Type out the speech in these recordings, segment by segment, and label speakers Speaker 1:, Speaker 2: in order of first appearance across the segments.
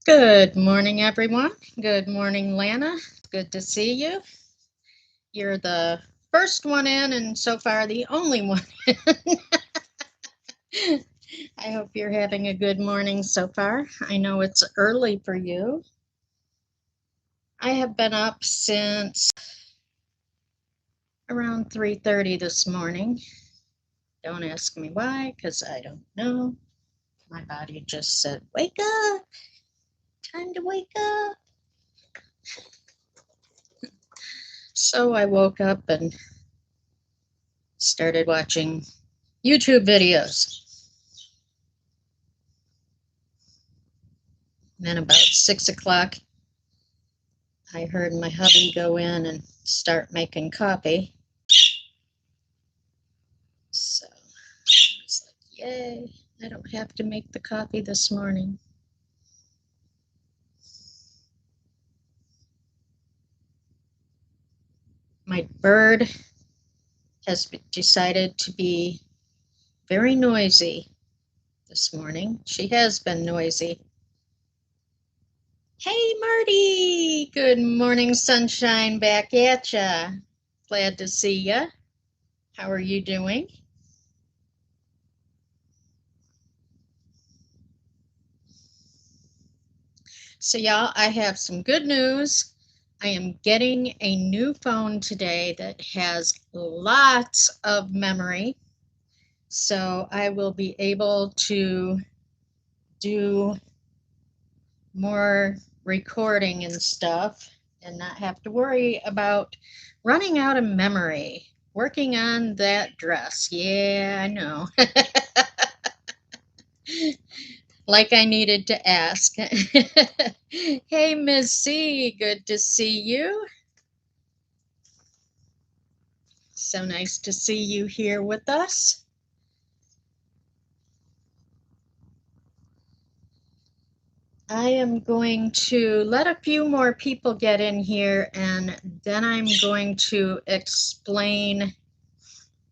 Speaker 1: Good morning, everyone. Good morning, Lana. Good to see you. You're the first one in, and so far the only one in. I hope you're having a good morning so far. I know it's early for you. I have been up since around 3:30 this morning. Don't ask me why, because I don't know. My body just said, "Wake up! Time to wake up." So I woke up and started watching YouTube videos. And then about 6 o'clock, I heard my hubby go in and start making coffee. So I was like, yay, I don't have to make the coffee this morning. My bird has decided to be very noisy this morning. She has been noisy. Hey, Marty! Good morning, sunshine, back at ya. Glad to see ya. How are you doing? So, y'all, I have some good news. I am getting a new phone today that has lots of memory. So I will be able to do more recording and stuff and not have to worry about running out of memory. Working on that dress. Yeah, I know. Like I needed to ask. Hey, Miss C, good to see you. So nice to see you here with us. I am going to let a few more people get in here, and then I'm going to explain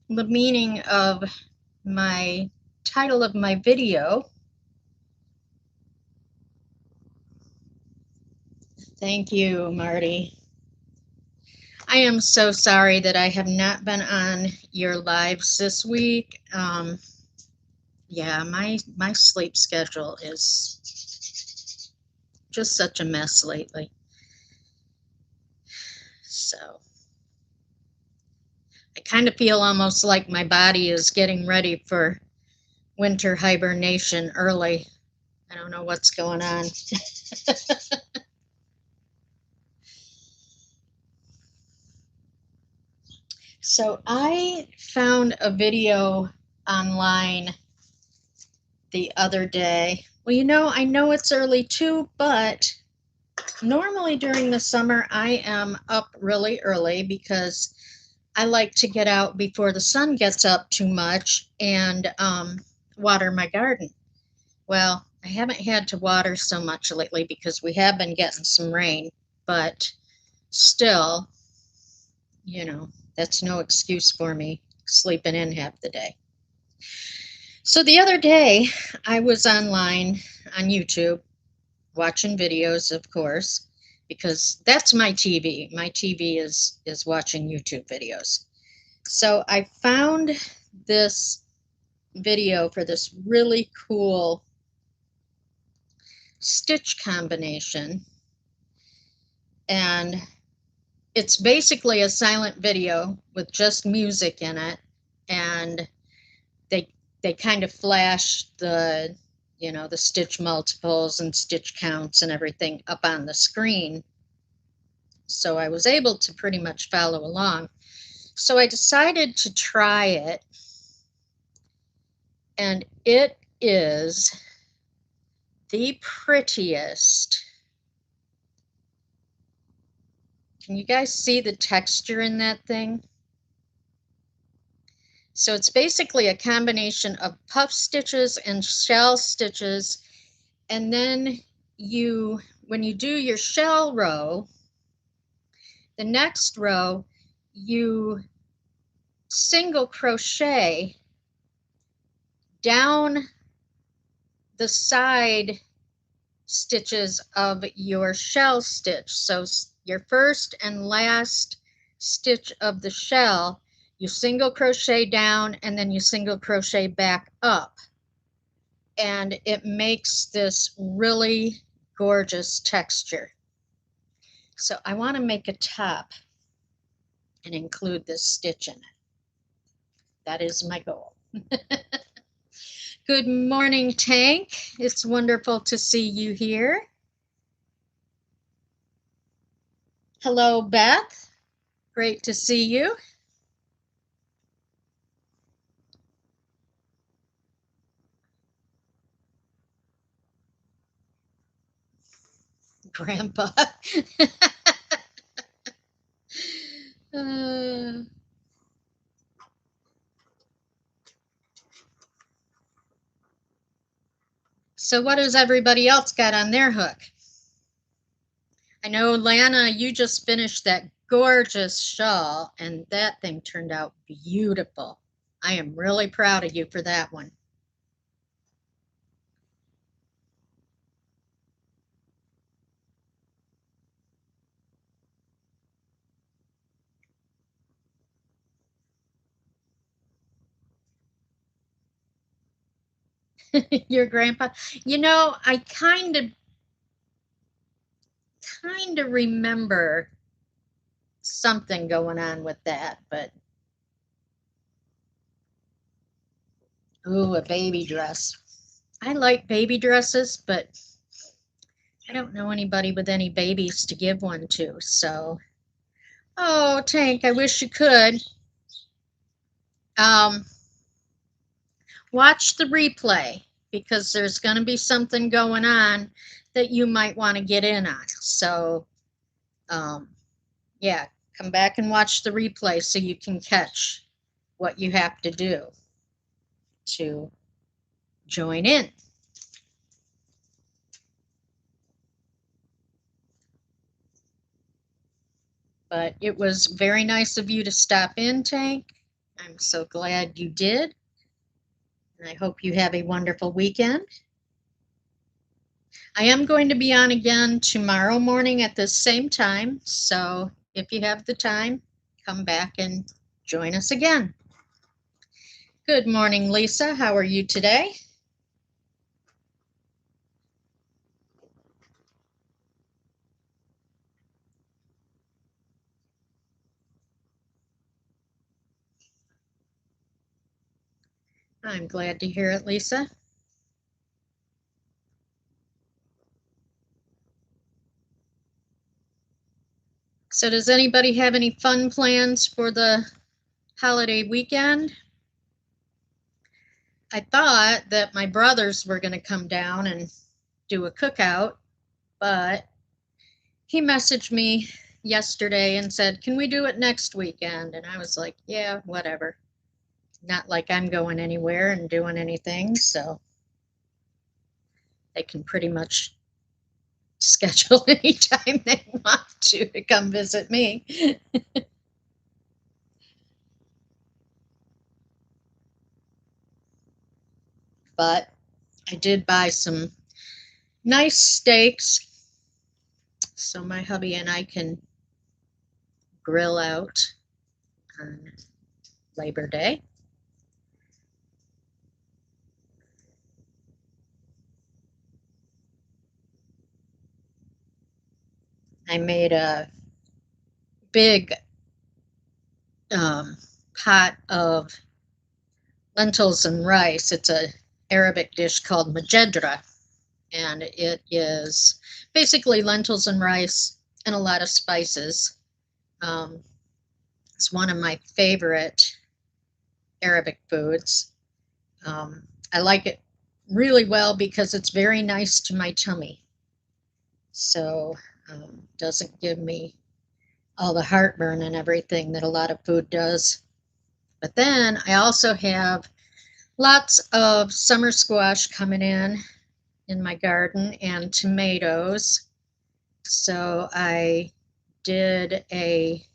Speaker 1: the meaning of my title of my video. Thank you, Marty. I am so sorry that I have not been on your lives this week. Yeah, my sleep schedule is just such a mess lately. So I kind of feel almost like my body is getting ready for winter hibernation early. I don't know what's going on. So I found a video online the other day. Well, I know it's early too, but normally during the summer I am up really early because I like to get out before the sun gets up too much and water my garden. Well, I haven't had to water so much lately because we have been getting some rain, but still, that's no excuse for me sleeping in half the day. So the other day, I was online on YouTube watching videos, of course, because that's my TV. My TV is watching YouTube videos. So I found this video for this really cool stitch combination, and it's basically a silent video with just music in it, and they kind of flash the stitch multiples and stitch counts and everything up on the screen, so I was able to pretty much follow along. So I decided to try it, and it is the prettiest. Can you guys see the texture in that thing? So it's basically a combination of puff stitches and shell stitches. And then when you do your shell row, the next row, you single crochet down the side stitches of your shell stitch. So your first and last stitch of the shell, you single crochet down and then you single crochet back up. And it makes this really gorgeous texture. So I want to make a top and include this stitch in it. That is my goal. Good morning, Tank. It's wonderful to see you here. Hello, Beth. Great to see you. Grandpa. So what has everybody else got on their hook? I know, Lana, you just finished that gorgeous shawl, and that thing turned out beautiful. I am really proud of you for that one. Your grandpa? You know, I kind of remember something going on with that, but ooh, a baby dress. I like baby dresses, but I don't know anybody with any babies to give one to, so. Oh, Tank, I wish you could. Watch the replay because there's going to be something going on that you might want to get in on. So, yeah, come back and watch the replay so you can catch what you have to do to join in. But it was very nice of you to stop in, Tank. I'm so glad you did. And I hope you have a wonderful weekend. I am going to be on again tomorrow morning at the same time. So if you have the time, come back and join us again. Good morning, Lisa. How are you today? I'm glad to hear it, Lisa. So does anybody have any fun plans for the holiday weekend? I thought that my brothers were going to come down and do a cookout, but he messaged me yesterday and said, can we do it next weekend? And I was like, yeah, whatever. Not like I'm going anywhere and doing anything, so they can pretty much schedule anytime they want to come visit me. But I did buy some nice steaks so my hubby and I can grill out on Labor Day. I made a big pot of lentils and rice. It's an Arabic dish called majedra, and it is basically lentils and rice and a lot of spices. It's one of my favorite Arabic foods. I like it really well because it's very nice to my tummy. So doesn't give me all the heartburn and everything that a lot of food does. But then I also have lots of summer squash coming in my garden and tomatoes. So I did a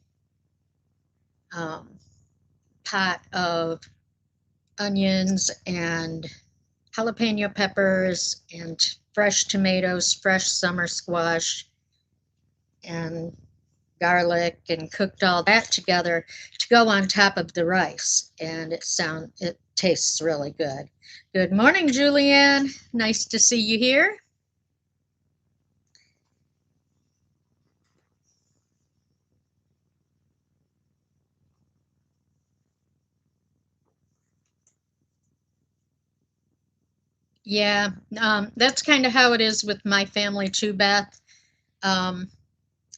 Speaker 1: pot of onions and jalapeno peppers and fresh tomatoes, fresh summer squash, and garlic, and cooked all that together to go on top of the rice. And it tastes really good. Good morning, Julianne. Nice to see you here. Yeah, that's kind of how it is with my family too, Beth. Um,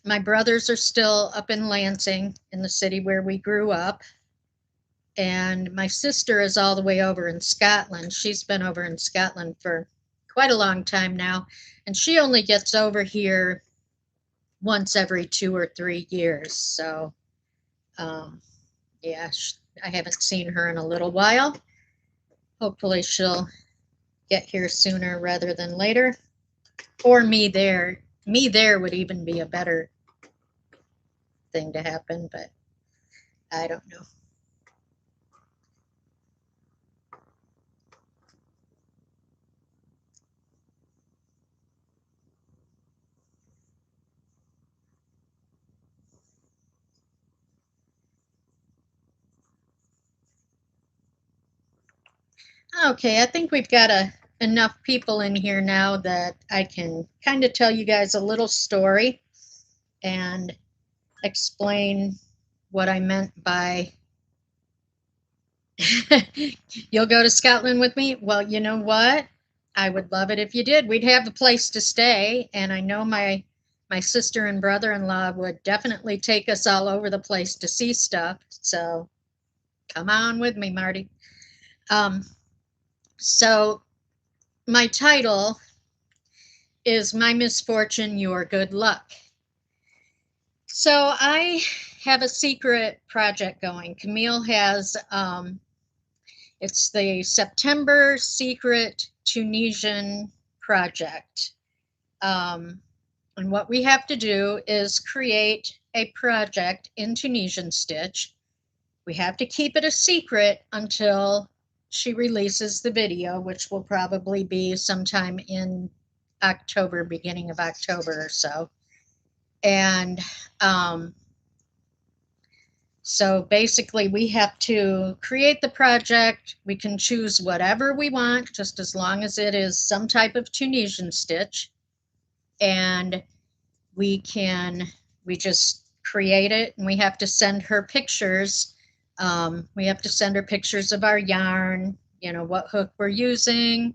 Speaker 1: my brothers are still up in Lansing, in the city where we grew up, and my sister is all the way over in Scotland. She's been over in Scotland for quite a long time now, and she only gets over here once every 2 or 3 years. So, um, yeah, I haven't seen her in a little while. Hopefully, she'll get here sooner rather than later. Or me there. Me there would even be a better thing to happen, but I don't know. Okay, I think we've got enough people in here now that I can kind of tell you guys a little story and explain what I meant by you'll go to Scotland with me? Well, you know what? I would love it if you did. We'd have a place to stay, and I know my sister and brother-in-law would definitely take us all over the place to see stuff. So come on with me, Marty. Um, so my title is My Misfortune, Your Good Luck. So I have a secret project going. Camille has it's the September Secret Tunisian Project. And what we have to do is create a project in Tunisian stitch. We have to keep it a secret until she releases the video, which will probably be sometime in October, beginning of October or so. And so basically, we have to create the project. We can choose whatever we want, just as long as it is some type of Tunisian stitch. And we just create it, and we have to send her pictures. We have to send her pictures of our yarn, what hook we're using,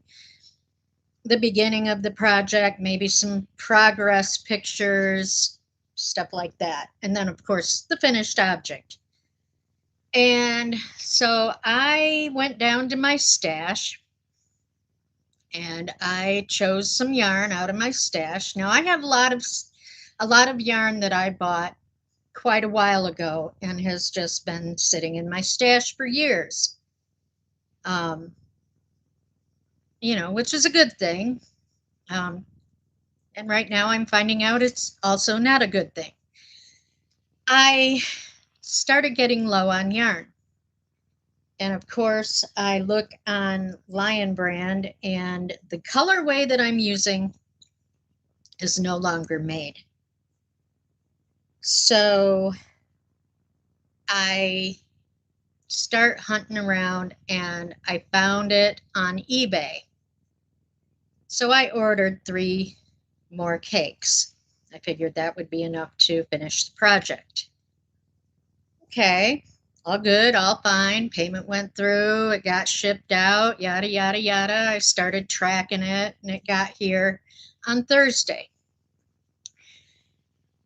Speaker 1: the beginning of the project, maybe some progress pictures, stuff like that. And then, of course, the finished object. And so I went down to my stash and I chose some yarn out of my stash. Now I have a lot of yarn that I bought quite a while ago and has just been sitting in my stash for years. Which is a good thing. And right now I'm finding out it's also not a good thing. I started getting low on yarn. And of course, I look on Lion Brand, and the colorway that I'm using is no longer made. So I start hunting around, and I found it on eBay. So I ordered 3 more cakes. I figured that would be enough to finish the project. Okay, all good, all fine. Payment went through, it got shipped out, yada, yada, yada. I started tracking it, and it got here on Thursday.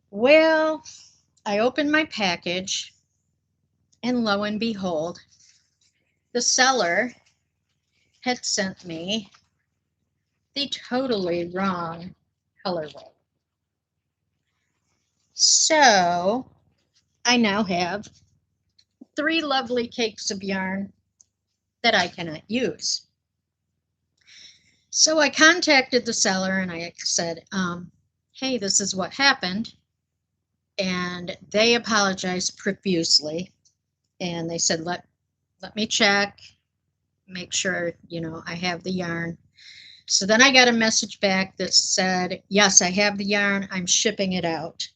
Speaker 1: Well, I opened my package, and lo and behold, the seller had sent me the totally wrong colorway. So I now have 3 lovely cakes of yarn that I cannot use. So I contacted the seller and I said, hey, this is what happened. And they apologized profusely. And they said, let me check. make sure, you know, I have the yarn. So then I got a message back that said, yes, I have the yarn. I'm shipping it out.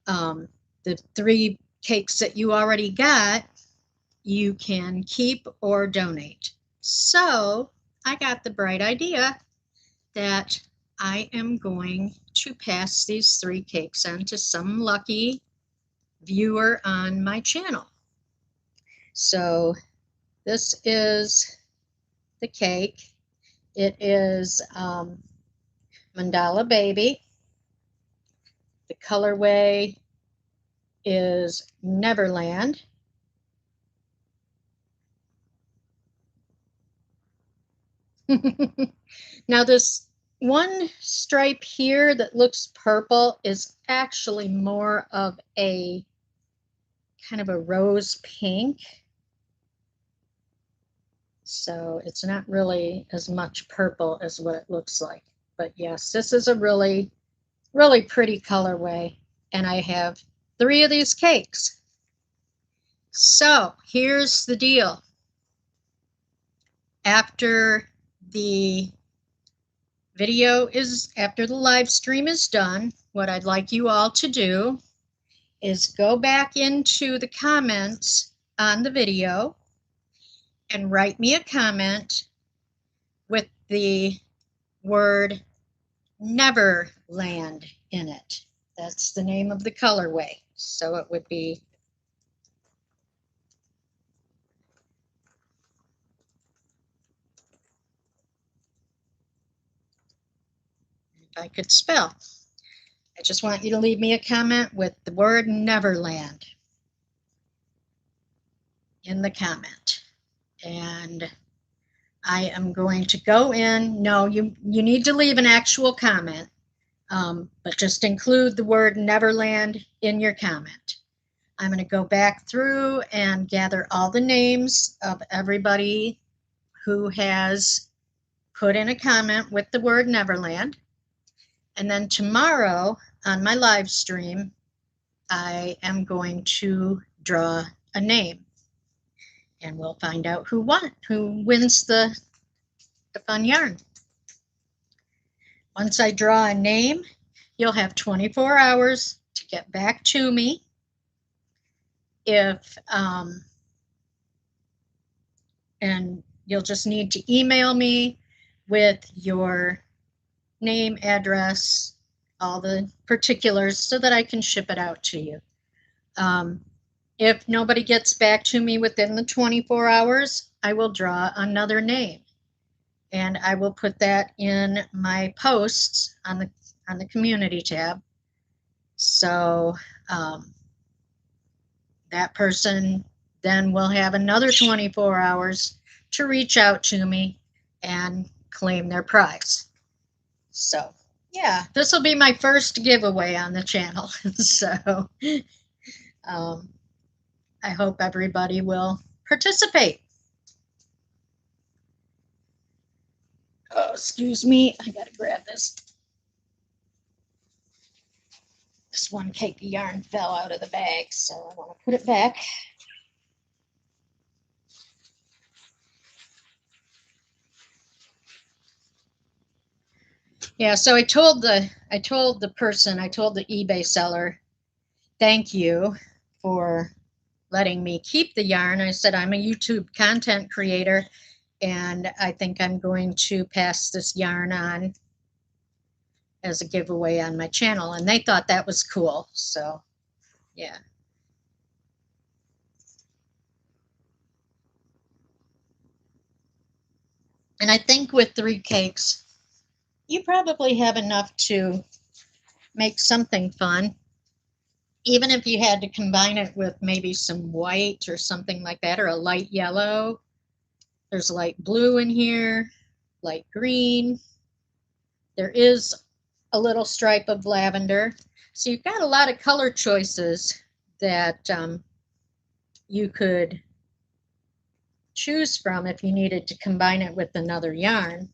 Speaker 1: The 3 cakes that you already got, you can keep or donate. So I got the bright idea that I am going to pass these 3 cakes on to some lucky viewer on my channel. So this is the cake. It is Mandala Baby. The colorway is Neverland. Now this one stripe here that looks purple is actually more of a kind of a rose pink. So it's not really as much purple as what it looks like. But yes, this is a really, really pretty colorway. And I have 3 of these cakes. So here's the deal. After the after the live stream is done, what I'd like you all to do is go back into the comments on the video and write me a comment with the word Neverland in it. That's the name of the colorway. So it would be if I could spell. I just want you to leave me a comment with the word Neverland in the comment. And I am going to go in. No, you need to leave an actual comment, but just include the word Neverland in your comment. I'm going to go back through and gather all the names of everybody who has put in a comment with the word Neverland. And then tomorrow on my live stream, I am going to draw a name. And we'll find out who wins the fun yarn. Once I draw a name, you'll have 24 hours to get back to me. And you'll just need to email me with your name, address, all the particulars so that I can ship it out to you. If nobody gets back to me within the 24 hours, I will draw another name. And I will put that in my posts on the community tab. So that person then will have another 24 hours to reach out to me and claim their prize. So yeah, this will be my first giveaway on the channel. So I hope everybody will participate. Oh, excuse me, I gotta grab this. This one cake of yarn fell out of the bag, so I want to put it back. Yeah, so I told the eBay seller, thank you for letting me keep the yarn. I said, I'm a YouTube content creator, and I think I'm going to pass this yarn on as a giveaway on my channel. And they thought that was cool. So, yeah. And I think with 3 cakes, you probably have enough to make something fun. Even if you had to combine it with maybe some white or something like that, or a light yellow. There's light blue in here, light green. There is a little stripe of lavender. So you've got a lot of color choices that you could choose from if you needed to combine it with another yarn.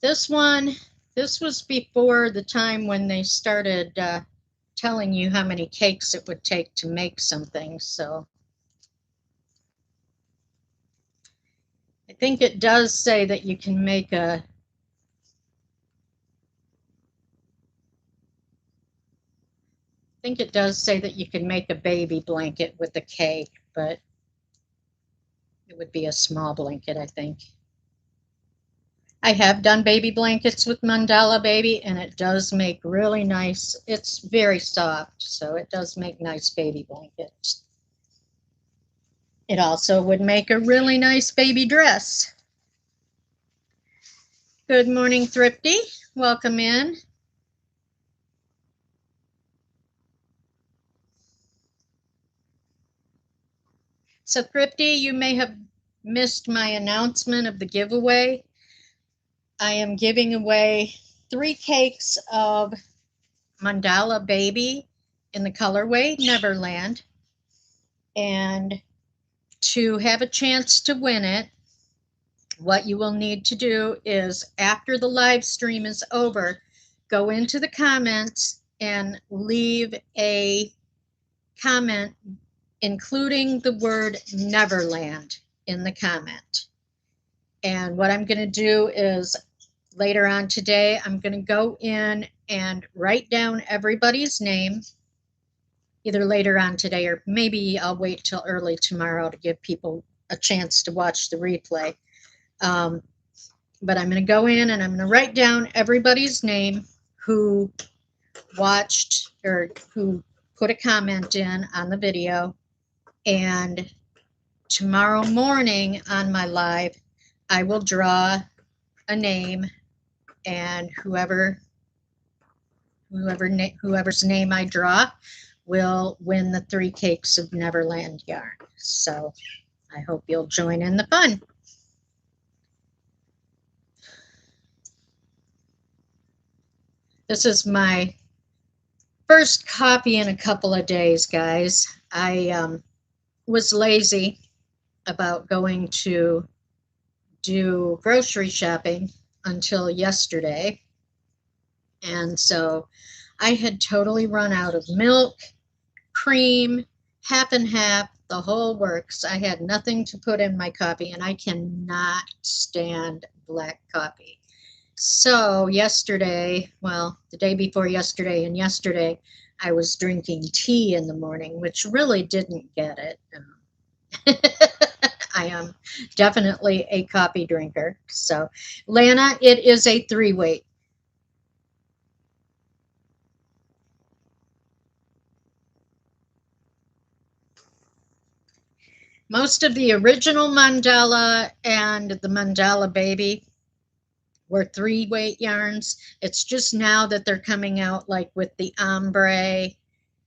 Speaker 1: This was before the time when they started telling you how many cakes it would take to make something. So I think it does say that you can make a I think it does say that you can make a baby blanket with a cake, but it would be a small blanket, I think. I have done baby blankets with Mandala Baby, and it does make really nice. It's very soft, so it does make nice baby blankets. It also would make a really nice baby dress. Good morning, Thrifty. Welcome in. So, Thrifty, you may have missed my announcement of the giveaway. I am giving away 3 cakes of Mandala Baby in the colorway Neverland. And to have a chance to win it, what you will need to do is, after the live stream is over, go into the comments and leave a comment including the word Neverland in the comment. And what I'm going to do is, later on today, I'm going to go in and write down everybody's name, either later on today or maybe I'll wait till early tomorrow to give people a chance to watch the replay. But I'm going to go in and I'm going to write down everybody's name who watched or who put a comment in on the video. And tomorrow morning on my live, I will draw a name, and whoever's name I draw will win the 3 cakes of Neverland yarn. So I hope you'll join in the fun. This is my first copy in a couple of days, guys. I was lazy about going to do grocery shopping until yesterday. And so I had totally run out of milk, cream, half and half, the whole works. I had nothing to put in my coffee, and I cannot stand black coffee. So yesterday, well, the day before yesterday and yesterday, I was drinking tea in the morning, which really didn't get it. I am definitely a coffee drinker. So, Lana, it is a 3-weight. Most of the original mandala and the Mandala Baby were 3-weight yarns. It's just now that they're coming out, like with the ombre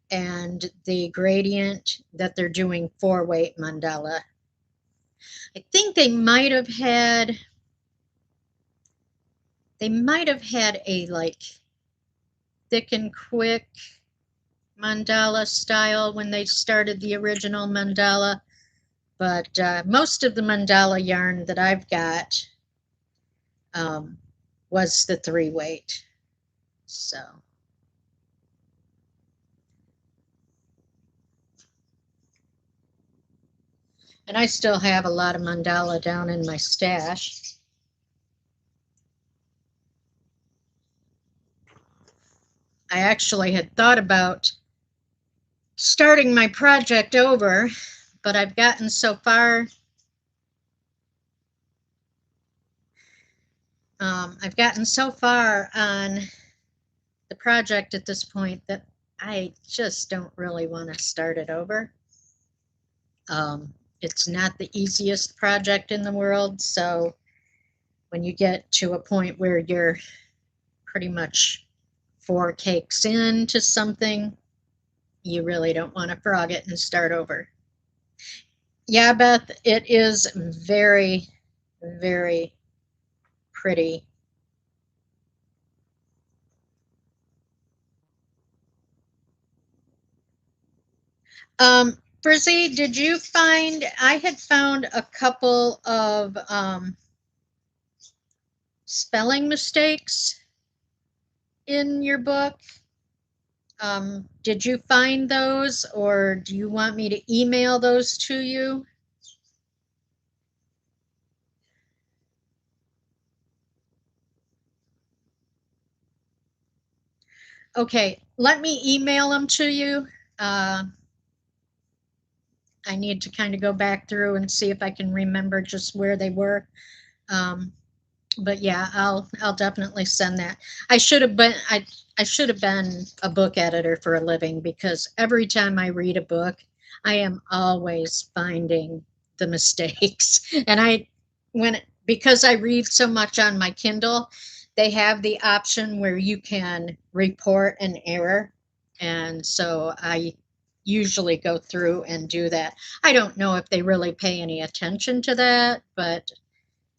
Speaker 1: and the gradient, that they're doing 4-weight mandala. I think they might have had a like thick and quick mandala style when they started the original mandala, but most of the mandala yarn that I've got was the 3-weight. So and I still have a lot of mandala down in my stash. I actually had thought about starting my project over, but I've gotten so far on the project at this point that I just don't really want to start it over. It's not the easiest project in the world, so when you get to a point where you're pretty much 4 cakes into something, you really don't want to frog it and start over. Yeah, Beth, it is very, very pretty. Brizzy, did you find, I had found a couple of spelling mistakes in your book. Did you find those, or do you want me to email those to you? Okay, let me email them to you. I need to kind of go back through and see if I can remember just where they were. Um, but yeah, I'll definitely send that. I should have been a book editor for a living, because every time I read a book, I am always finding the mistakes. And when because I read so much on my Kindle, they have the option where you can report an error. And so I usually go through and do that. I don't know if they really pay any attention to that, but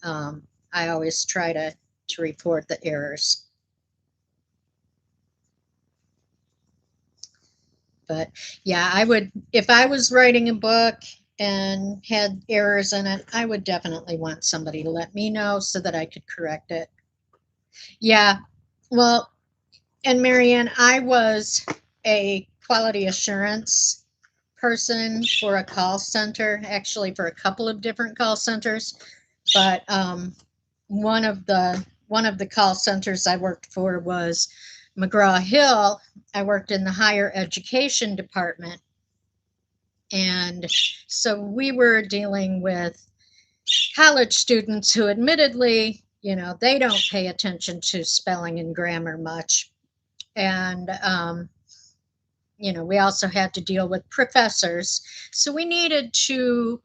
Speaker 1: um, I always try to report the errors. But yeah, I would, if I was writing a book and had errors in it, I would definitely want somebody to let me know so that I could correct it. Yeah, well, and Marianne, I was a quality assurance person for a call center, actually for a couple of different call centers. But one of the call centers I worked for was McGraw-Hill. I worked in the higher education department, and so we were dealing with college students who, admittedly, they don't pay attention to spelling and grammar much. And we also had to deal with professors, so we needed to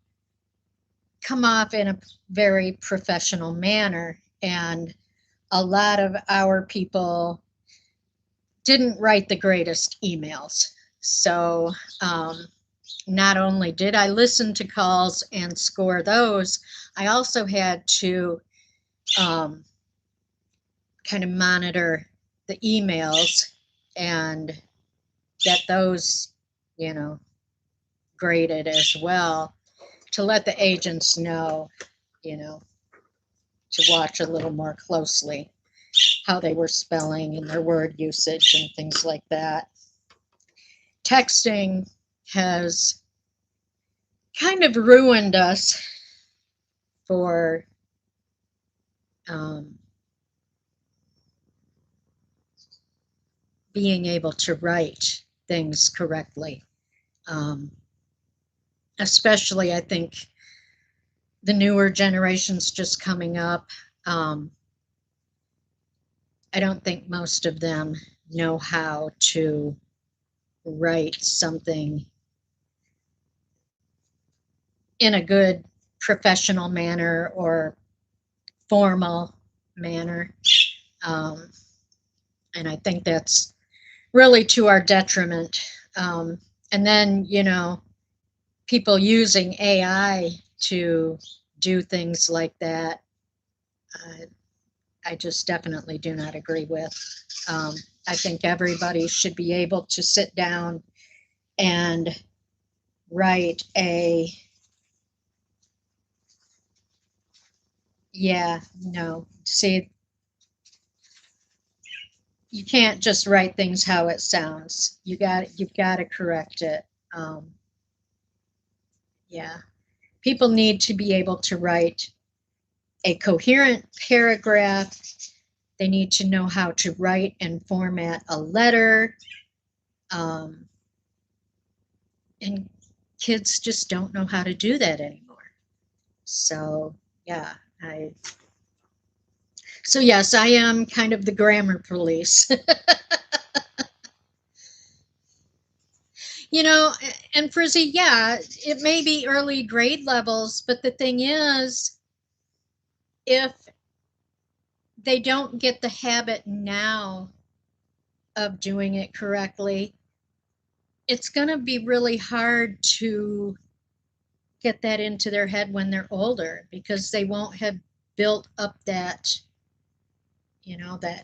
Speaker 1: come off in a very professional manner. And a lot of our people didn't write the greatest emails. So not only did I listen to calls and score those, I also had to um, kind of monitor the emails and get those, you know, graded as well, to let the agents know, you know, to watch a little more closely how they were spelling and their word usage and things like that. Texting has kind of ruined us for um, being able to write things correctly. Um, Especially, I think, the newer generations just coming up. Um, I don't think most of them know how to write something in a good professional manner or formal manner. Um, and I think that's really to our detriment. And then, people using AI to do things like that, uh, I just definitely do not agree with. Um, I think everybody should be able to sit down and write yeah, no, see, you can't just write things how it sounds. You've got to correct it. Um, yeah, people need to be able to write a coherent paragraph. They need to know how to write and format a letter. Um, and kids just don't know how to do that anymore. So, yeah, I so yes, I am kind of the grammar police. You know, and Frizzy, yeah, it may be early grade levels, but the thing is, if they don't get the habit now of doing it correctly, it's going to be really hard to get that into their head when they're older, because they won't have built up that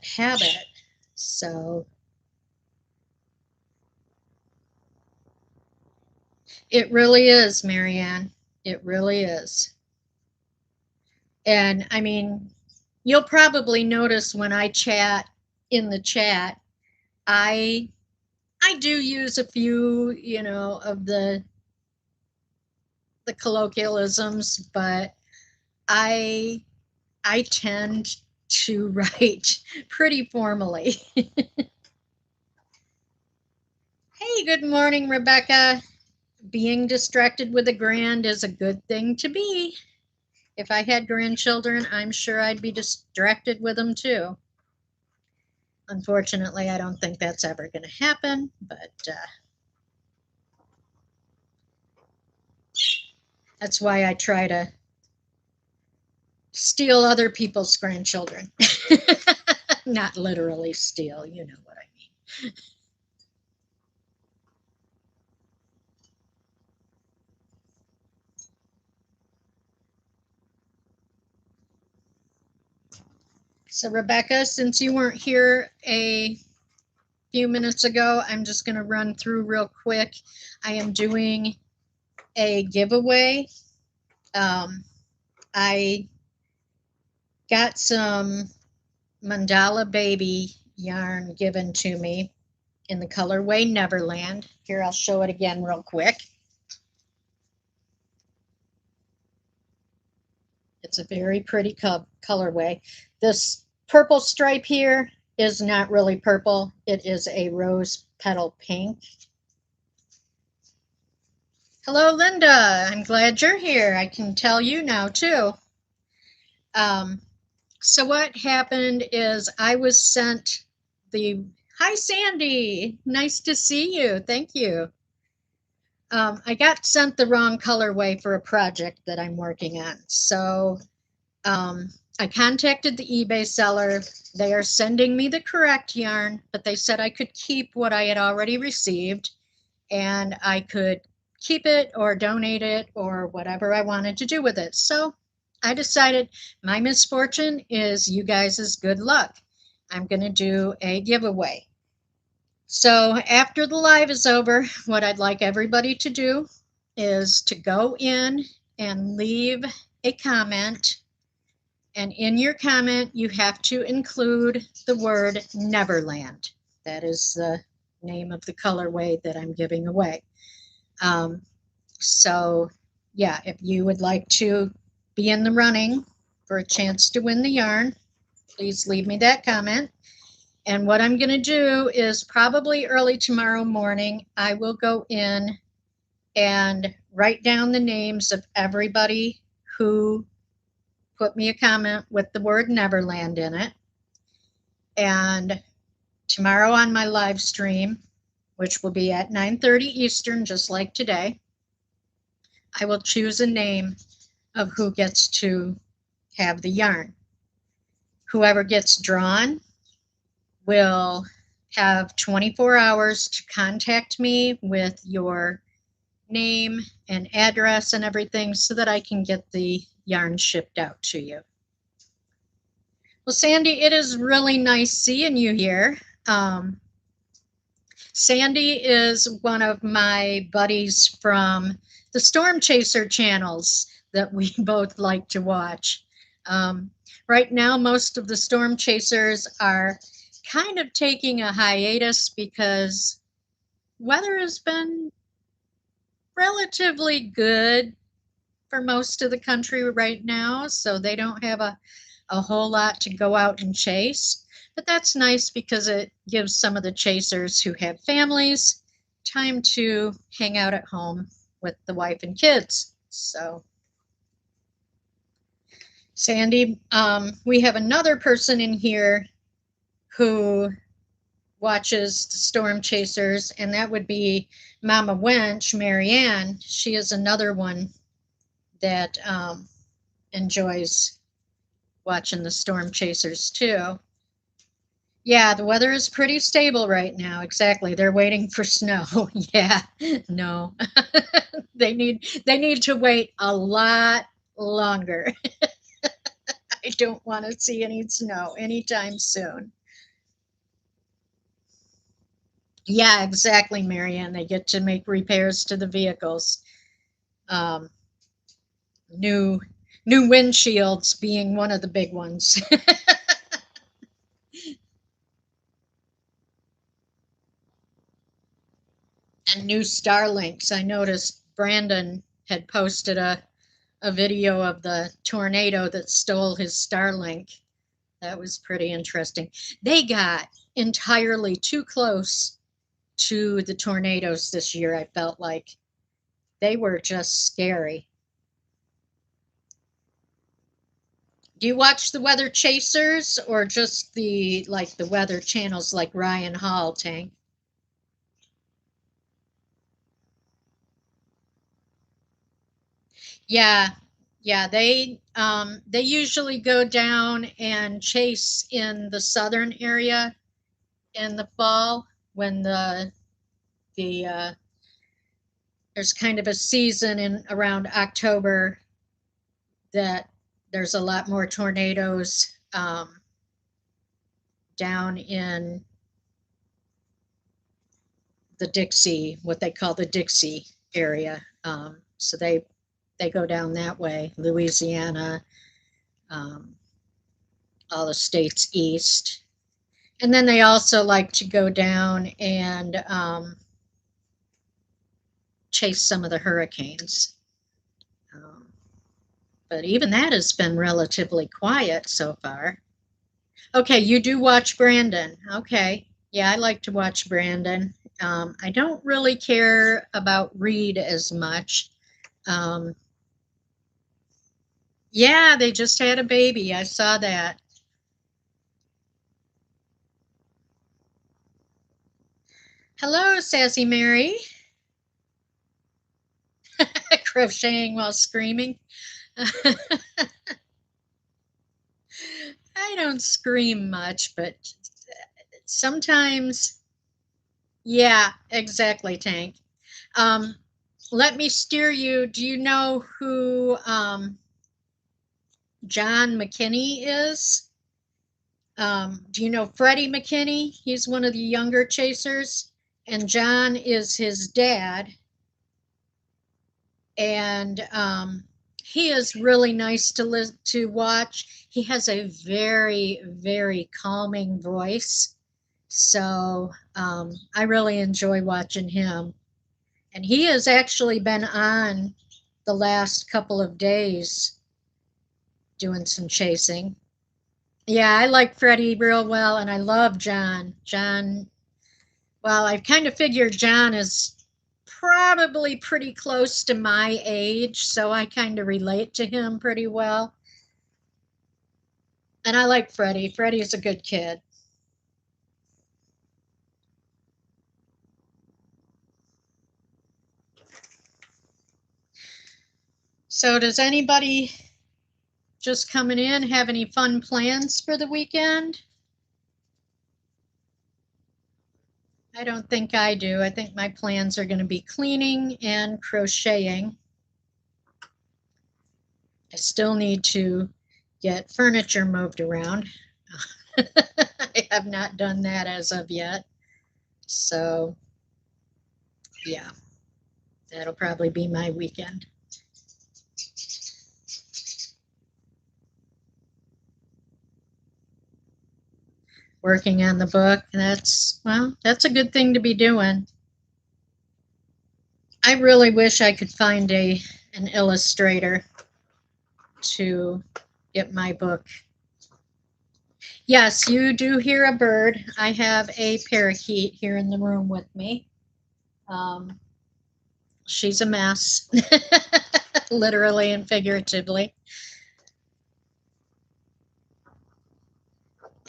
Speaker 1: habit. So it really is, Marianne. It really is. And I mean, you'll probably notice when I chat in the chat, I I do use a few, of the colloquialisms, but I I tend to write pretty formally. Hey, good morning, Rebecca. Being distracted with a grand is a good thing to be. If I had grandchildren, I'm sure I'd be distracted with them too. Unfortunately, I don't think that's ever going to happen, but that's why I try to steal other people's grandchildren. Not literally steal, you know what I mean. So, Rebecca, since you weren't here a few minutes ago, I'm just going to run through real quick. I am doing a giveaway. I got some mandala baby yarn given to me in the colorway Neverland. Here, I'll show it again real quick. It's a very pretty colorway. This purple stripe here is not really purple. It is a rose petal pink. Hello, Linda. I'm glad you're here. I can tell you now, too. So what happened is I was sent the, hi, Sandy. Nice to see you. Thank you. I got sent the wrong colorway for a project that I'm working on. So I contacted the eBay seller. They are sending me the correct yarn, but they said I could keep what I had already received and I could keep it or donate it or whatever I wanted to do with it. So I decided my misfortune is you guys' good luck. I'm going to do a giveaway. So after the live is over, what I'd like everybody to do is to go in and leave a comment. And in your comment, you have to include the word Neverland. That is the name of the colorway that I'm giving away. So, yeah, if you would like to be in the running for a chance to win the yarn, please leave me that comment. And what I'm going to do is probably early tomorrow morning, I will go in and write down the names of everybody who put me a comment with the word Neverland in it. And tomorrow on my live stream, which will be at 9:30 Eastern, just like today, I will choose a name of who gets to have the yarn. Whoever gets drawn will have 24 hours to contact me with your name and address and everything so that I can get the yarn shipped out to you. Well, Sandy, it is really nice seeing you here. Sandy is one of my buddies from the Storm Chaser channels that we both like to watch. Right now, most of the Storm Chasers are kind of taking a hiatus because weather has been relatively good for most of the country right now, so they don't have a whole lot to go out and chase. But that's nice because it gives some of the chasers who have families time to hang out at home with the wife and kids. So, Sandy, we have another person in here who watches the Storm Chasers, and that would be Mama Wench, Marianne. She is another one that enjoys watching the Storm Chasers too. Yeah, the weather is pretty stable right now. Exactly. They're waiting for snow. Yeah. No. They need to wait a lot longer. I don't want to see any snow anytime soon. Yeah, exactly, Marianne. They get to make repairs to the vehicles. Um, new new windshields being one of the big ones. And new Starlinks. I noticed Brandon had posted a video of the tornado that stole his Starlink. That was pretty interesting. They got entirely too close to the tornadoes this year. I felt like they were just scary. Do you watch the Weather Chasers or just the weather channels like Ryan Hall, Tank? Yeah, yeah, they usually go down and chase in the southern area in the fall when the there's kind of a season in around October that there's a lot more tornadoes down in the Dixie, what they call the Dixie area. So they go down that way, Louisiana, um, all the states east. And then they also like to go down and chase some of the hurricanes. Um, but even that has been relatively quiet so far. Okay, you do watch Brandon. Okay. Yeah, I like to watch Brandon. I don't really care about Reed as much. Um, yeah, they just had a baby. I saw that. Hello, Sassy Mary. Crocheting while screaming. I don't scream much, but sometimes, yeah, exactly, Tank. Um, Let me steer you. Do you know who John McKinney is? Do you know Freddie McKinney? He's one of the younger chasers, and John is his dad. And he is really nice to watch. He has a very, very calming voice. So I really enjoy watching him. And he has actually been on the last couple of days doing some chasing. Yeah, I like Freddie real well, and I love John. John, well, I kind of figured John is probably pretty close to my age, so I kind of relate to him pretty well. And I like Freddie. Freddie's a good kid. So, does anybody just coming in have any fun plans for the weekend? I don't think I do. I think my plans are going to be cleaning and crocheting. I still need to get furniture moved around. I have not done that as of yet. So, yeah, that'll probably be my weekend. Working on the book, that's a good thing to be doing. I really wish I could find an illustrator to get my book. Yes, you do hear a bird. I have a parakeet here in the room with me. Um, she's a mess, literally and figuratively.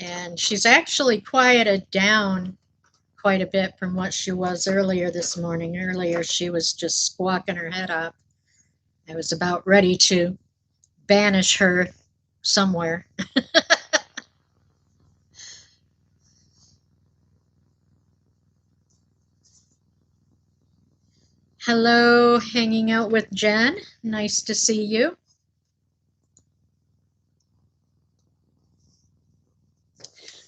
Speaker 1: And she's actually quieted down quite a bit from what she was earlier this morning. Earlier, she was just squawking her head off. I was about ready to banish her somewhere. Hello, hanging out with Jen. Nice to see you.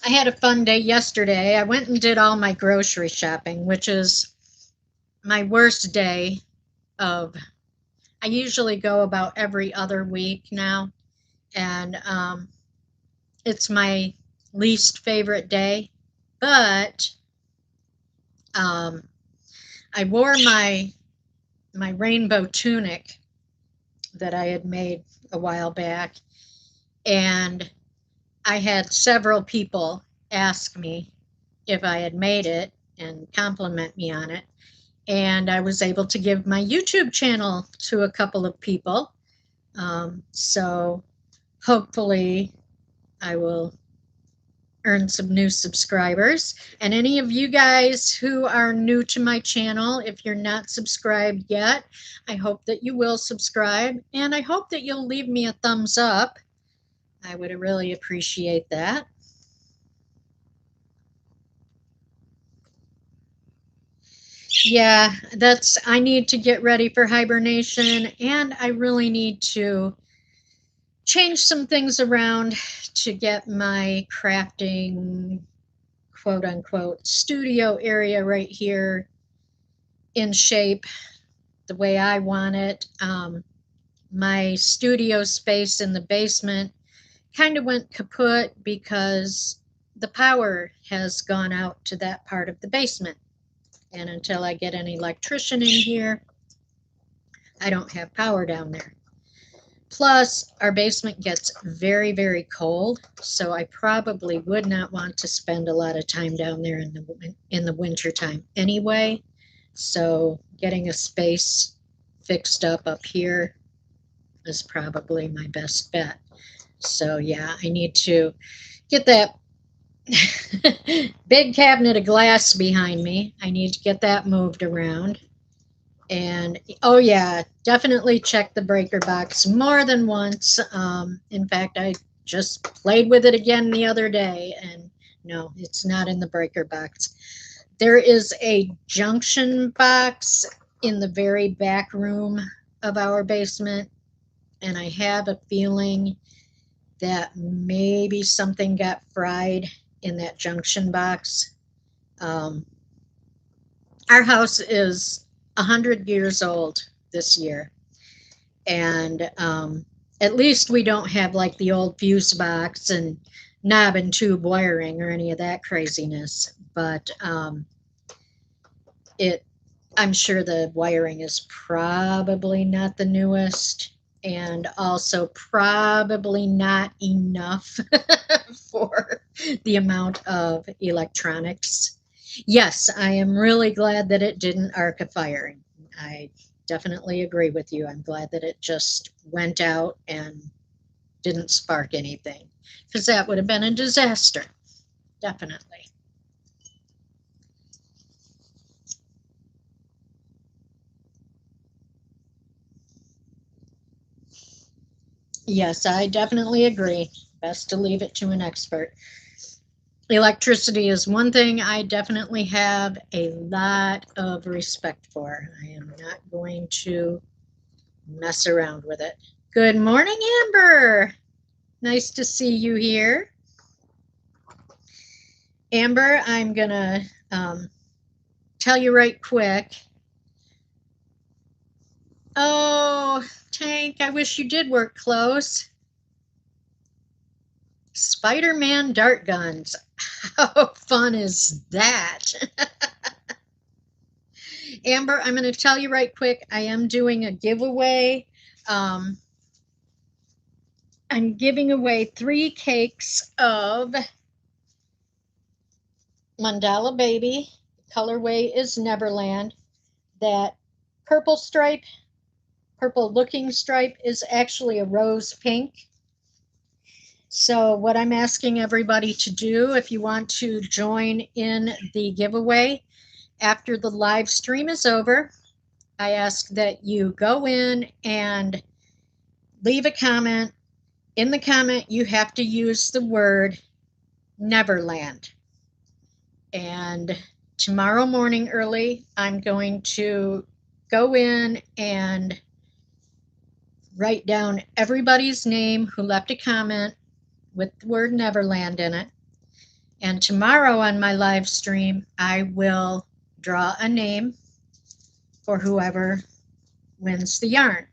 Speaker 1: I had a fun day yesterday. I went and did all my grocery shopping, which is my worst day of. I usually go about every other week now, and it's my least favorite day. But um, I wore my rainbow tunic that I had made a while back, and I had several people ask me if I had made it, and compliment me on it. And I was able to give my YouTube channel to a couple of people. So hopefully I will earn some new subscribers. And any of you guys who are new to my channel, if you're not subscribed yet, I hope that you will subscribe, and I hope that you'll leave me a thumbs up. I would really appreciate that. Yeah, I need to get ready for hibernation, and I really need to change some things around to get my crafting, quote unquote, studio area right here in shape the way I want it. My studio space in the basement kind of went kaput because the power has gone out to that part of the basement. And until I get an electrician in here, I don't have power down there. Plus, our basement gets very, very cold, so I probably would not want to spend a lot of time down there in the winter time anyway. So getting a space fixed up here is probably my best bet. So yeah, I need to get that big cabinet of glass behind me. I need to get that moved around. And oh yeah, definitely check the breaker box more than once. In fact, I just played with it again the other day, and no, it's not in the breaker box. There is a junction box in the very back room of our basement, and I have a feeling that maybe something got fried in that junction box. Our house is 100 years old this year, and at least we don't have like the old fuse box and knob and tube wiring or any of that craziness. But I'm sure the wiring is probably not the newest, and also probably not enough for the amount of electronics. Yes, I am really glad that it didn't arc a fire. I definitely agree with you. I'm glad that it just went out and didn't spark anything, because that would have been a disaster. Definitely. Yes, I definitely agree. Best to leave it to an expert. Electricity is one thing I definitely have a lot of respect for. I am not going to mess around with it. Good morning, Amber. Nice to see you here. Amber, I'm going to tell you right quick. Oh, Tank, I wish you did work close. Spider-Man dart guns. How fun is that? Amber, I'm going to tell you right quick, I am doing a giveaway. I'm giving away 3 cakes of Mandala Baby. Colorway is Neverland. That purple stripe, purple looking stripe, is actually a rose pink. So what I'm asking everybody to do, if you want to join in the giveaway after the live stream is over, I ask that you go in and leave a comment. In the comment, you have to use the word Neverland. And tomorrow morning early, I'm going to go in and write down everybody's name who left a comment with the word Neverland in it. And tomorrow on my live stream, I will draw a name for whoever wins the yarn.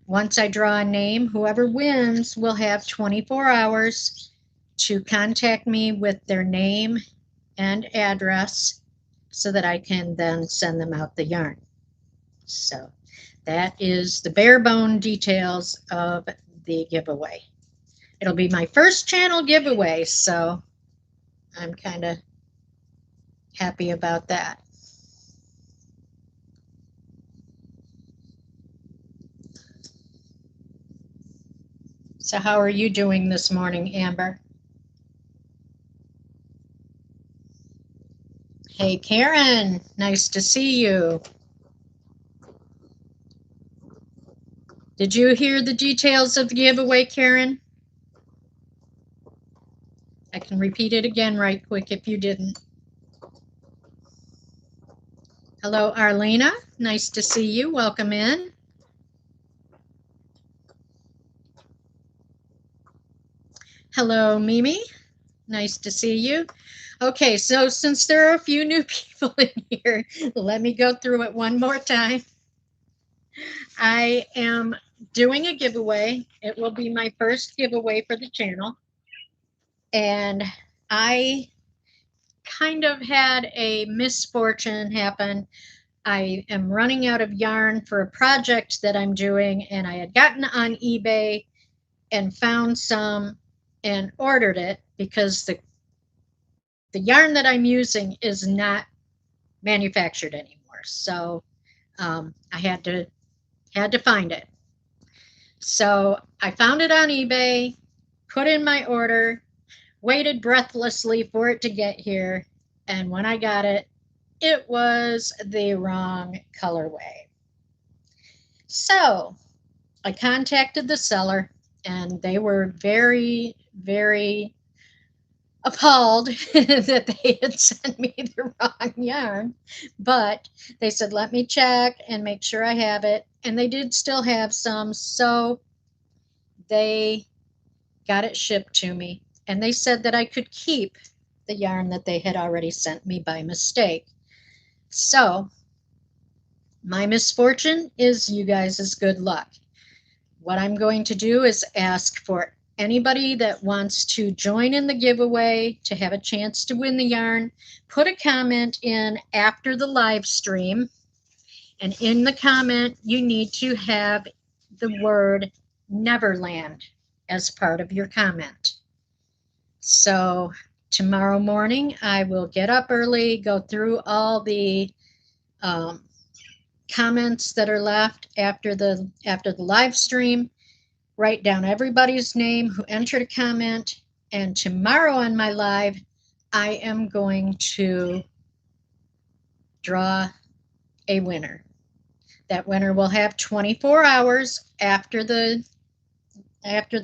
Speaker 1: Once I draw a name, whoever wins will have 24 hours to contact me with their name and address so that I can then send them out the yarn. So that is the bare bone details of the giveaway. It'll be my first channel giveaway, so I'm kind of happy about that. So how are you doing this morning, Amber? Hey, Karen, nice to see you. Did you hear the details of the giveaway, Karen? I can repeat it again right quick if you didn't. Hello, Arlena. Nice to see you. Welcome in. Hello, Mimi. Nice to see you. Okay, so since there are a few new people in here, let me go through it one more time. I am doing a giveaway. It will be my first giveaway for the channel. And I kind of had a misfortune happen. I am running out of yarn for a project that I'm doing, and I had gotten on eBay and found some and ordered it because the yarn that I'm using is not manufactured anymore. So I had to find it. So I found it on eBay, put in my order, waited breathlessly for it to get here, and when I got it, it was the wrong colorway. So I contacted the seller, and they were very, very appalled that they had sent me the wrong yarn. But they said, let me check and make sure I have it. And they did still have some, so they got it shipped to me. And they said that I could keep the yarn that they had already sent me by mistake. So my misfortune is you guys' good luck. What I'm going to do is ask for anybody that wants to join in the giveaway to have a chance to win the yarn. Put a comment in after the live stream, and in the comment you need to have the word Neverland as part of your comment. So tomorrow morning I will get up early, go through all the comments that are left after the live stream, write down everybody's name who entered a comment, and tomorrow on my live I am going to draw a winner. That winner will have 24 hours after the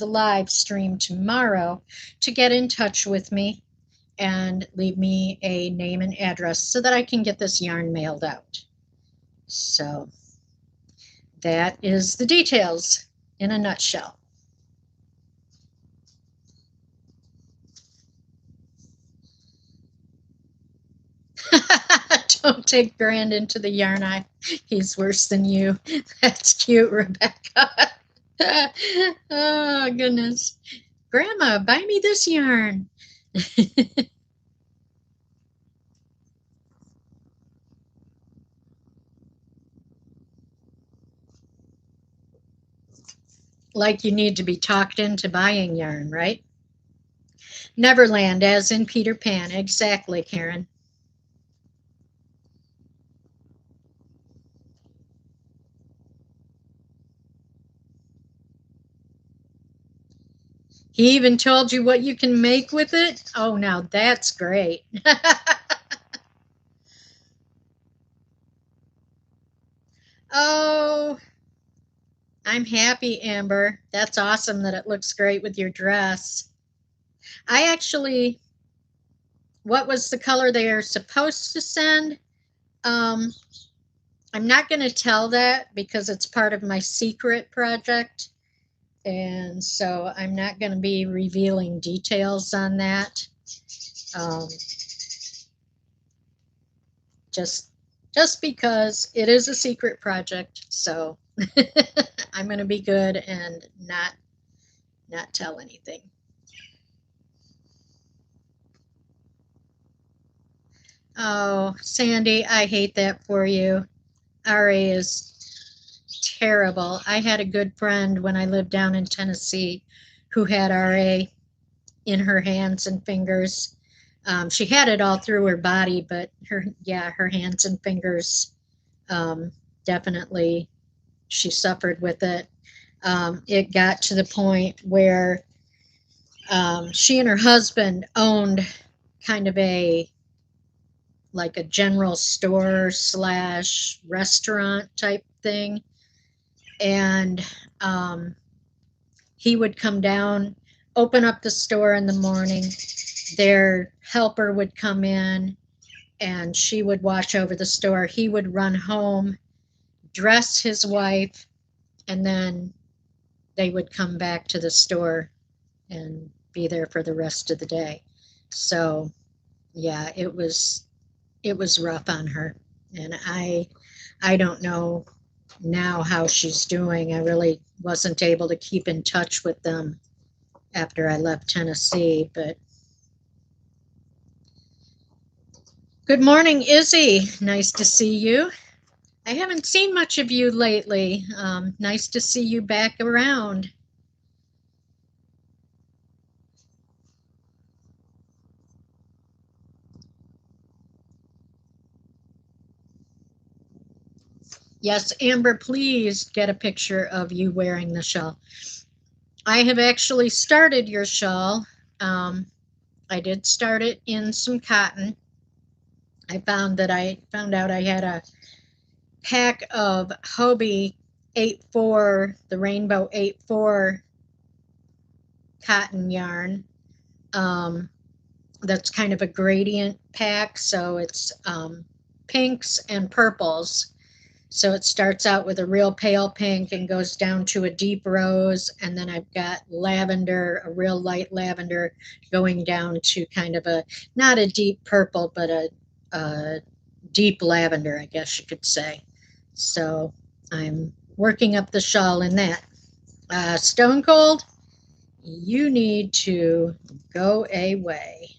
Speaker 1: live stream tomorrow to get in touch with me and leave me a name and address so that I can get this yarn mailed out. So that is the details in a nutshell. Don't take Brandon to the yarn eye. He's worse than you. That's cute, Rebecca. Oh, goodness. Grandma, buy me this yarn. Like you need to be talked into buying yarn, right? Neverland, as in Peter Pan. Exactly, Karen. He even told you what you can make with it? Oh, now that's great. Oh, I'm happy, Amber. That's awesome that it looks great with your dress. I actually, what was the color they are supposed to send? Um, I'm not going to tell that because it's part of my secret project. And so I'm not going to be revealing details on that. Um, just because it is a secret project. So I'm going to be good and not tell anything. Oh, Sandy, I hate that for you. RA is terrible. I had a good friend when I lived down in Tennessee who had RA in her hands and fingers. She had it all through her body, but her hands and fingers, definitely she suffered with it. It got to the point where she and her husband owned kind of like a general store slash restaurant type thing. And he would come down, open up the store in the morning. Their helper would come in and she would watch over the store. He would run home, dress his wife, and then they would come back to the store and be there for the rest of the day. So, yeah, it was rough on her. And I don't know now how she's doing. I really wasn't able to keep in touch with them after I left Tennessee, but good morning, Izzy. Nice to see you. I haven't seen much of you lately. Nice to see you back around. Yes, Amber, please get a picture of you wearing the shawl. I have actually started your shawl. Um, I did start it in some cotton. I found out I had a pack of Hobie 8-4, the Rainbow 8-4 cotton yarn. Um, that's kind of a gradient pack, so it's pinks and purples. So it starts out with a real pale pink and goes down to a deep rose, and then I've got lavender, a real light lavender, going down to kind of a not a deep purple, but a deep lavender, I guess you could say. So I'm working up the shawl in that. Stone Cold, you need to go away.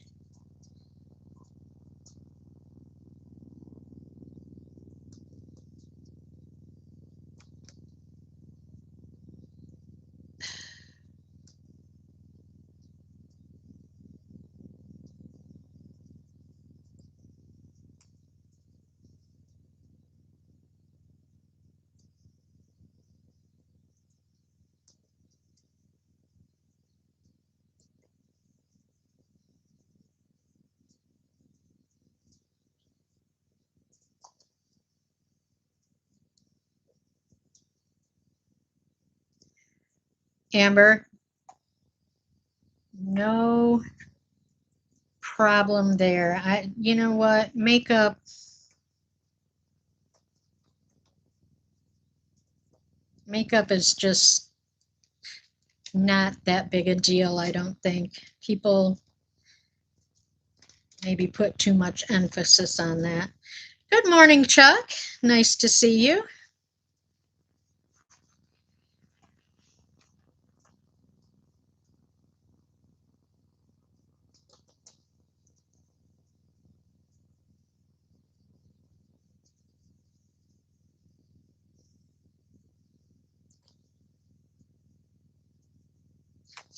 Speaker 1: Amber, no problem there. You know what? Makeup is just not that big a deal, I don't think. People maybe put too much emphasis on that. Good morning, Chuck. Nice to see you.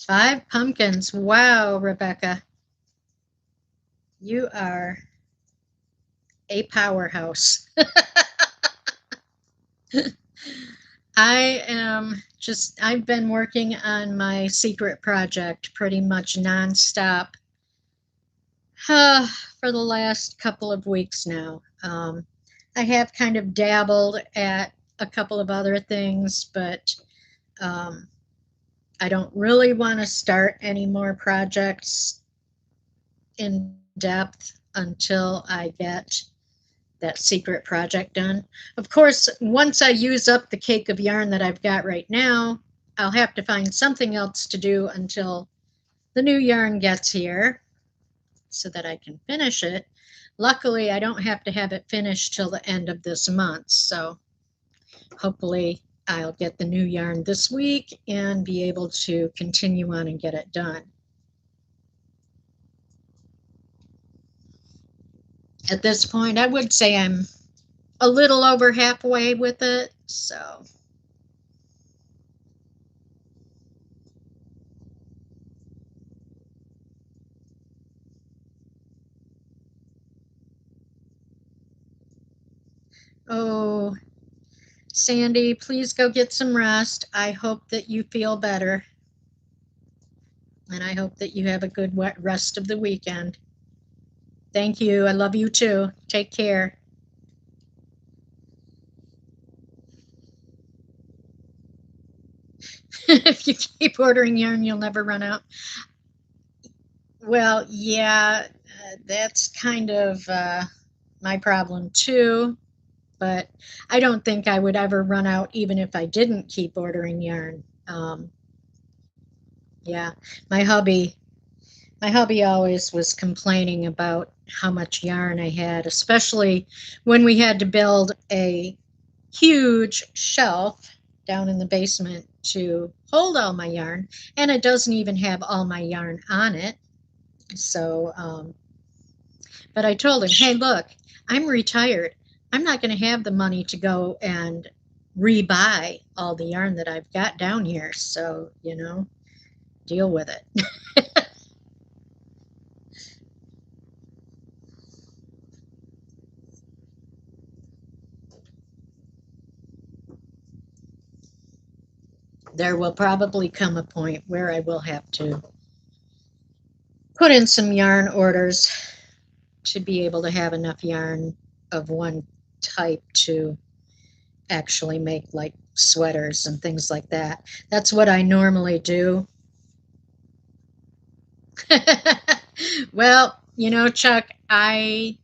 Speaker 1: Five pumpkins. Wow, Rebecca. You are a powerhouse. I've been working on my secret project pretty much nonstop for the last couple of weeks now. I have kind of dabbled at a couple of other things, but um, I don't really want to start any more projects in depth until I get that secret project done. Of course, once I use up the cake of yarn that I've got right now, I'll have to find something else to do until the new yarn gets here so that I can finish it. Luckily, I don't have to have it finished till the end of this month, so hopefully I'll get the new yarn this week and be able to continue on and get it done. At this point, I would say I'm a little over halfway with it, so Oh, Sandy, please go get some rest. I hope that you feel better. And I hope that you have a good rest of the weekend. Thank you. I love you too. Take care. If you keep ordering yarn, you'll never run out. Well, yeah, that's kind of my problem too. But I don't think I would ever run out even if I didn't keep ordering yarn. Yeah, my hubby, my hubby always was complaining about how much yarn I had, especially when we had to build a huge shelf down in the basement to hold all my yarn, and it doesn't even have all my yarn on it. So, but I told him, hey, look, I'm retired. I'm not going to have the money to go and rebuy all the yarn that I've got down here. So, deal with it. There will probably come a point where I will have to put in some yarn orders to be able to have enough yarn of one type to actually make like sweaters and things like that. That's what I normally do. Well, Chuck, I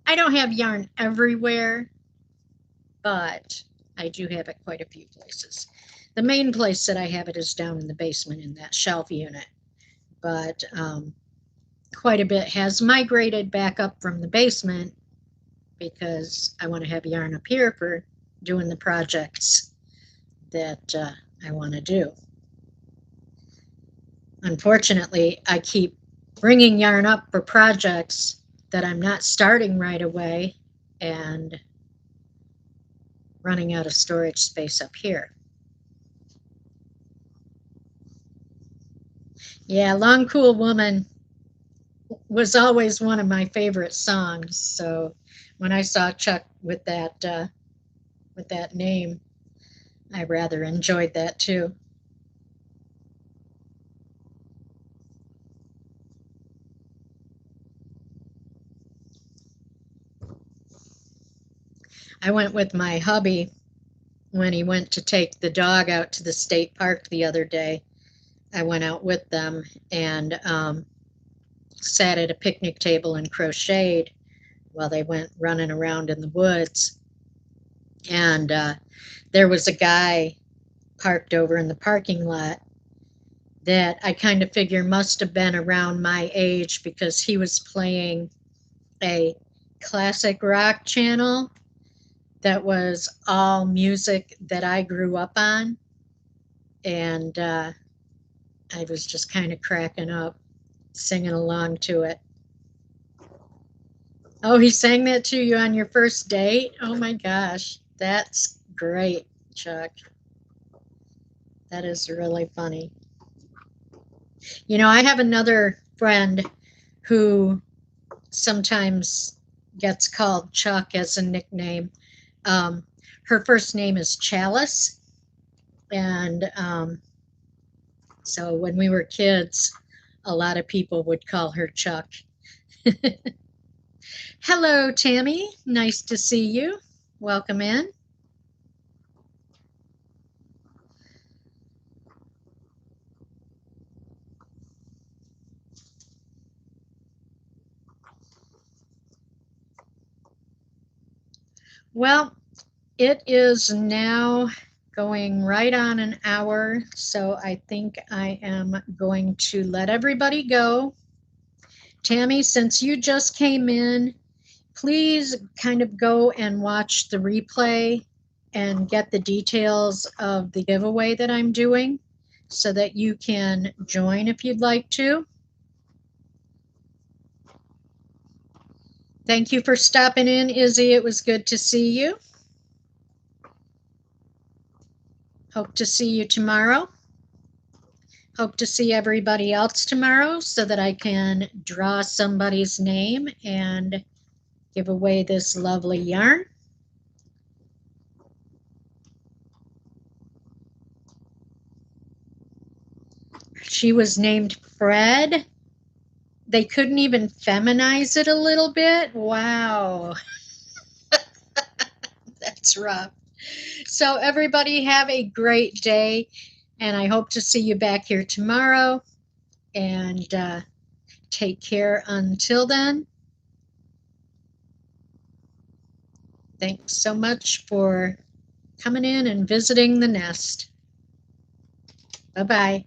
Speaker 1: don't have yarn everywhere, but I do have it quite a few places. The main place that I have it is down in the basement in that shelf unit, but quite a bit has migrated back up from the basement because I want to have yarn up here for doing the projects that I want to do. Unfortunately, I keep bringing yarn up for projects that I'm not starting right away and running out of storage space up here. Yeah, Long Cool Woman was always one of my favorite songs. So when I saw Chuck with that name, I rather enjoyed that too. I went with my hubby when he went to take the dog out to the state park the other day. I went out with them and sat at a picnic table and crocheted while they went running around in the woods. And there was a guy parked over in the parking lot that I kind of figure must have been around my age because he was playing a classic rock channel that was all music that I grew up on. And I was just kind of cracking up, singing along to it. Oh, he sang that to you on your first date? Oh my gosh, that's great, Chuck. That is really funny. I have another friend who sometimes gets called Chuck as a nickname. Um, Her first name is Chalice, and so when we were kids, a lot of people would call her Chuck. Hello, Tammy. Nice to see you. Welcome in. Well, it is now going right on an hour, so I think I am going to let everybody go. Tammy, since you just came in, please kind of go and watch the replay and get the details of the giveaway that I'm doing so that you can join if you'd like to. Thank you for stopping in, Izzy. It was good to see you. Hope to see you tomorrow. Hope to see everybody else tomorrow so that I can draw somebody's name and give away this lovely yarn. She was named Fred. They couldn't even feminize it a little bit. Wow. That's rough. So everybody have a great day, and I hope to see you back here tomorrow. And take care until then. Thanks so much for coming in and visiting the nest. Bye-bye.